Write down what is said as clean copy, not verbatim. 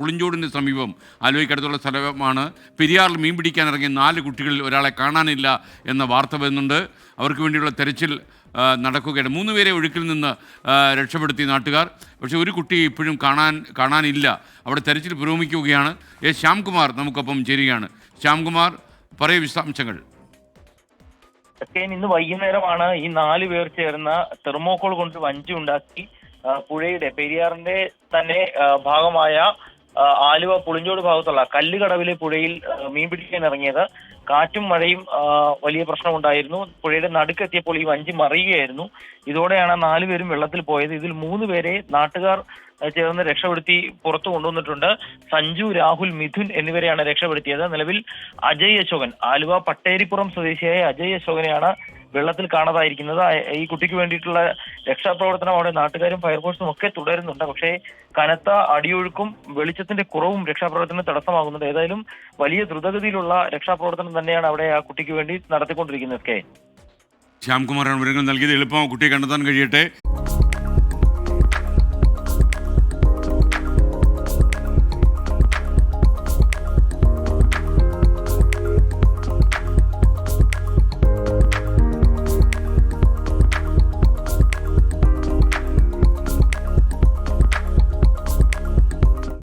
പുളിഞ്ചോടിന് സമീപം ആലുവയ്ക്കടുത്തുള്ള സ്ഥലമാണ്. പെരിയാറിൽ മീൻ പിടിക്കാനിറങ്ങിയ 4 കുട്ടികളിൽ ഒരാളെ കാണാനില്ല എന്ന വാർത്ത വരുന്നുണ്ട്. അവർക്ക് വേണ്ടിയുള്ള തെരച്ചിൽ നടക്കുകയാണ്. 3 പേരെ ഒഴുക്കിൽ നിന്ന് രക്ഷപ്പെടുത്തി നാട്ടുകാർ. പക്ഷേ ഒരു കുട്ടി ഇപ്പോഴും കാണാനില്ല. അവിടെ തെരച്ചിൽ പുരോഗമിക്കുകയാണ്. ശ്യാംകുമാർ നമുക്കൊപ്പം ചേരുകയാണ്. ശ്യാംകുമാർ, പറയൂ വിശദാംശങ്ങൾ. ഇന്ന് വൈകുന്നേരമാണ് ഈ 4 പേർ ചേർന്ന തെർമോക്കോൾ കൊണ്ട് വഞ്ചി ഉണ്ടാക്കി പുഴയുടെ പെരിയാറിന്റെ തന്നെ ഭാഗമായ ആലുവ പുളിഞ്ചോട് ഭാഗത്തുള്ള കല്ലുകടവിലെ പുഴയിൽ മീൻ പിടിക്കാൻ ഇറങ്ങിയത്. കാറ്റും മഴയും വലിയ പ്രശ്നമുണ്ടായിരുന്നു. പുഴയുടെ നടുക്കെത്തിയപ്പോൾ ഈ വഞ്ചി മറിയുകയായിരുന്നു. ഇതോടെയാണ് 4 പേരും വെള്ളത്തിൽ പോയത്. ഇതിൽ 3 പേരെ നാട്ടുകാർ ചേർന്ന് രക്ഷപ്പെടുത്തി പുറത്തു കൊണ്ടുവന്നിട്ടുണ്ട്. സഞ്ജു, രാഹുൽ, മിഥുൻ എന്നിവരെയാണ് രക്ഷപ്പെടുത്തിയത്. നിലവിൽ അജയ് അശോകൻ, ആലുവ പട്ടേരിപ്പുറം സ്വദേശിയായ അജയ് അശോകനെയാണ് വെള്ളത്തിൽ കാണാതായിരിക്കുന്നത്. ഈ കുട്ടിക്ക് വേണ്ടിയിട്ടുള്ള രക്ഷാപ്രവർത്തനം അവിടെ നാട്ടുകാരും ഫയർഫോഴ്സും ഒക്കെ തുടരുന്നുണ്ട്. പക്ഷേ കനത്ത അടിയൊഴുക്കും വെളിച്ചത്തിന്റെ കുറവും രക്ഷാപ്രവർത്തനം തടസ്സമാകുന്നുണ്ട്. ഏതായാലും വലിയ ദ്രുതഗതിയിലുള്ള രക്ഷാപ്രവർത്തനം തന്നെയാണ് അവിടെ ആ കുട്ടിക്ക് വേണ്ടി നടത്തിക്കൊണ്ടിരിക്കുന്നത്. ശ്യാംകുമാറാണ് വിവരങ്ങൾ നൽകിയത്. എളുപ്പം കുട്ടിയെ കണ്ടെത്താൻ കഴിയട്ടെ.